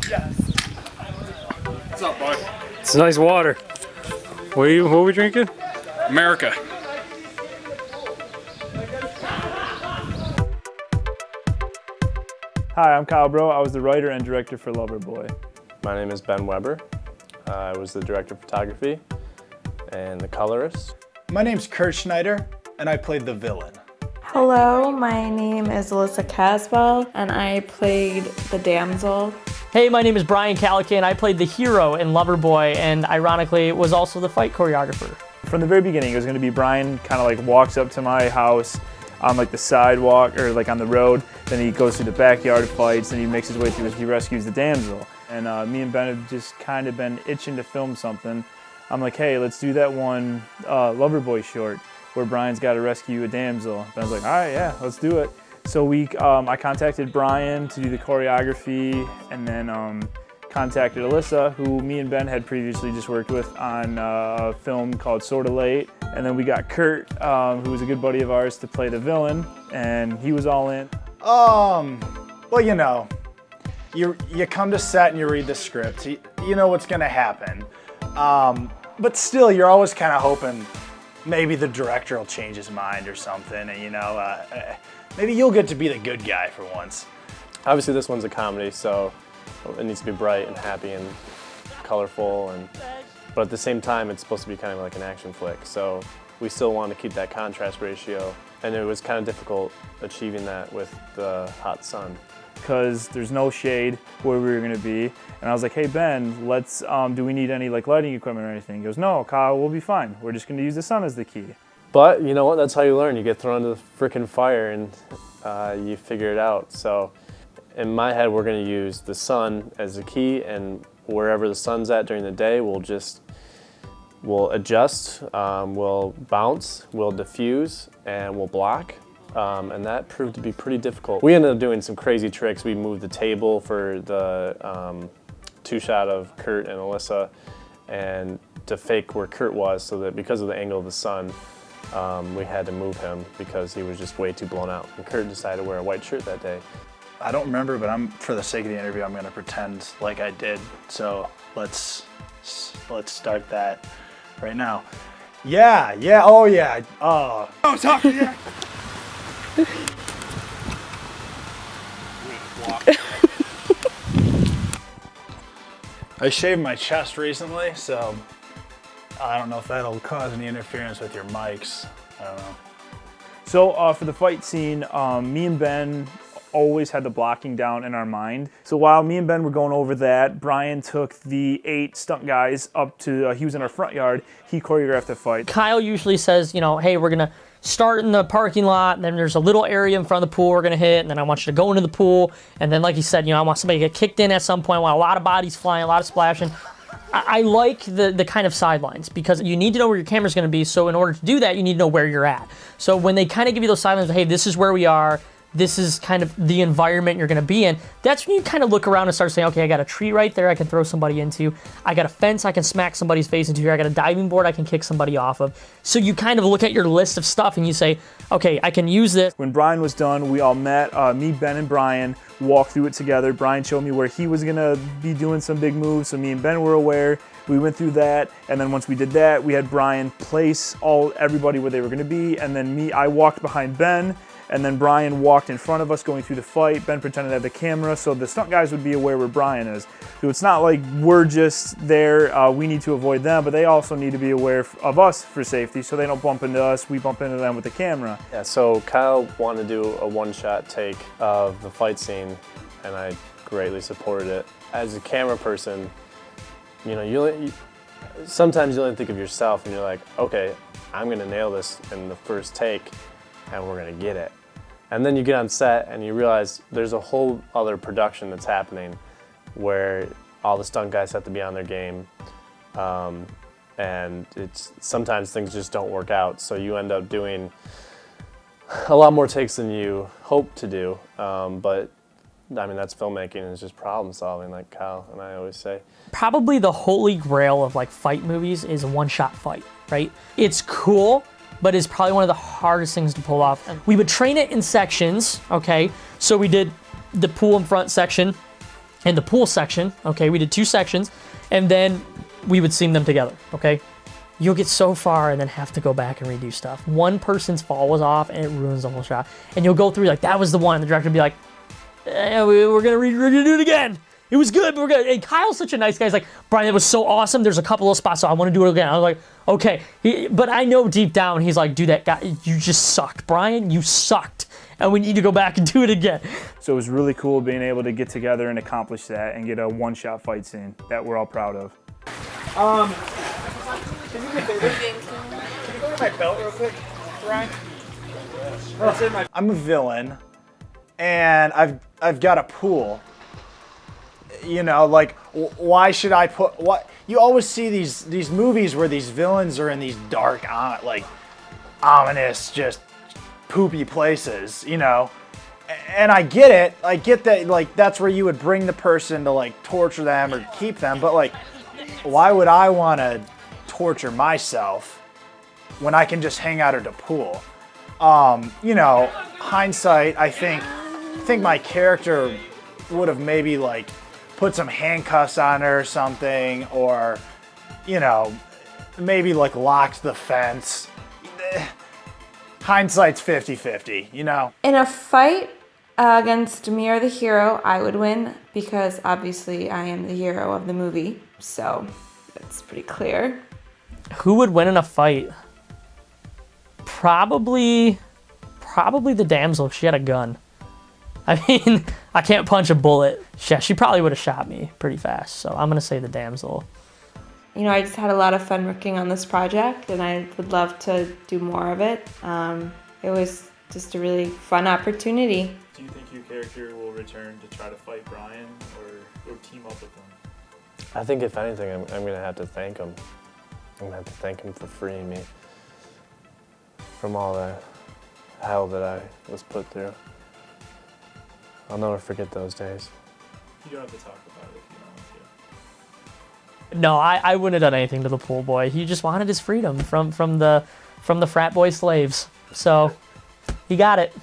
Yes. What's up, bud? It's nice water. What are we drinking? America. Hi, I'm Kyle Bro. I was the writer and director for Loverboy. My name is Ben Weber. I was the director of photography and the colorist. My name's Kurt Schneider, and I played the villain. Hello, my name is Alyssa Caswell, and I played the damsel. Hey, my name is Brian Calican. I played the hero in Loverboy, and ironically was also the fight choreographer. From the very beginning, it was going to be Brian kind of like walks up to my house on like the sidewalk or like on the road. Then he goes through the backyard, fights, and he makes his way through. He rescues the damsel. And me and Ben have just kind of been itching to film something. I'm like, hey, let's do that one Loverboy short where Brian's got to rescue a damsel. Ben's like, all right, yeah, let's do it. So I contacted Brian to do the choreography, and then contacted Alyssa, who me and Ben had previously just worked with on a film called Sorta Late. And then we got Kurt, who was a good buddy of ours, to play the villain, and he was all in. Well, you know, you come to set and you read the script. You know what's gonna happen. But still, you're always kind of hoping maybe the director will change his mind or something, and maybe you'll get to be the good guy for once. Obviously this one's a comedy, so it needs to be bright and happy and colorful, but at the same time it's supposed to be kind of like an action flick, so we still want to keep that contrast ratio, and it was kind of difficult achieving that with the hot sun. Because there's no shade where we were going to be. And I was like, hey Ben, let's, do we need any like lighting equipment or anything? He goes, no, Kyle, we'll be fine. We're just going to use the sun as the key. But you know what, that's how you learn. You get thrown into the frickin' fire and you figure it out. So in my head, we're going to use the sun as the key, and wherever the sun's at during the day, we'll adjust, we'll bounce, we'll diffuse, and we'll block. And that proved to be pretty difficult. We ended up doing some crazy tricks. We moved the table for the two-shot of Kurt and Alyssa, and to fake where Kurt was, so that because of the angle of the sun, we had to move him because he was just way too blown out. And Kurt decided to wear a white shirt that day. I don't remember, but for the sake of the interview, I'm gonna pretend like I did. So let's start that right now. Yeah, oh yeah. Oh, talk, yeah. I shaved my chest recently, so I don't know if that'll cause any interference with your mics. I don't know. So for the fight scene, me and Ben always had the blocking down in our mind. So while me and Ben were going over that, Brian took the 8 stunt guys up to, he was in our front yard, he choreographed the fight. Kyle usually says, hey, we're gonna start in the parking lot, and then there's a little area in front of the pool we're gonna hit, and then I want you to go into the pool, and then like he said, I want somebody to get kicked in at some point, I want a lot of bodies flying, a lot of splashing. I like the kind of sidelines, because you need to know where your camera's gonna be, so in order to do that, you need to know where you're at. So when they kind of give you those sidelines, hey, this is where we are, this is kind of the environment you're gonna be in, that's when you kind of look around and start saying, okay, I got a tree right there I can throw somebody into, I got a fence I can smack somebody's face into here, I got a diving board I can kick somebody off of. So you kind of look at your list of stuff and you say, okay, I can use this. When Brian was done, we all met, me, Ben, and Brian walked through it together. Brian showed me where he was gonna be doing some big moves, so me and Ben were aware. We went through that, and then once we did that, we had Brian place everybody where they were gonna be, and then I walked behind Ben, and then Brian walked in front of us going through the fight. Ben pretended to have the camera, so the stunt guys would be aware where Brian is. So it's not like we're just there, we need to avoid them, but they also need to be aware of us for safety, so they don't bump into us, we bump into them with the camera. Yeah, so Kyle wanted to do a one-shot take of the fight scene, and I greatly supported it. As a camera person, sometimes you only think of yourself, and you're like, okay, I'm gonna nail this in the first take, and we're gonna get it. And then you get on set and you realize there's a whole other production that's happening where all the stunt guys have to be on their game, and sometimes things just don't work out, so you end up doing a lot more takes than you hope to do, but I mean, that's filmmaking, it's just problem solving, like Kyle and I always say. Probably the holy grail of like fight movies is a one-shot fight, right? It's cool, but is probably one of the hardest things to pull off. And we would train it in sections, okay? So we did the pool in front section and the pool section, okay? We did 2 sections, and then we would seam them together, okay? You'll get so far and then have to go back and redo stuff. One person's fall was off and it ruins the whole shot. And you'll go through like, that was the one, and the director will be like, we're gonna do it again. It was good, but we're good. And Kyle's such a nice guy. He's like, Brian, it was so awesome. There's a couple of spots, so I want to do it again. I was like, okay. But I know deep down, he's like, dude, that guy, you just sucked. Brian, you sucked. And we need to go back and do it again. So it was really cool being able to get together and accomplish that and get a one-shot fight scene that we're all proud of. Can you do me a favor? Can you go get my belt real quick, Brian? I'm a villain, and I've got a pool. You know, like, why should I put what? You always see these movies where these villains are in these dark, like, ominous, just poopy places. You know, and I get it. I get that. Like, that's where you would bring the person to like torture them or keep them. But like, why would I want to torture myself when I can just hang out at a pool? You know, hindsight, I think my character would have maybe like put some handcuffs on her or something, or, you know, maybe like locked the fence. Hindsight's 50-50, you know? In a fight against me or the hero, I would win because obviously I am the hero of the movie, so it's pretty clear. Who would win in a fight? Probably the damsel. She had a gun. I mean, I can't punch a bullet. Yeah, she probably would have shot me pretty fast, so I'm gonna say the damsel. You know, I just had a lot of fun working on this project, and I would love to do more of it. It was just a really fun opportunity. Do you think your character will return to try to fight Brian or team up with him? I think if anything, I'm going to have to thank him. I'm going to have to thank him for freeing me from all the hell that I was put through. I'll never forget those days. You don't have to talk about it if you don't want to. No, I wouldn't have done anything to the pool boy. He just wanted his freedom from the frat boy slaves. So he got it.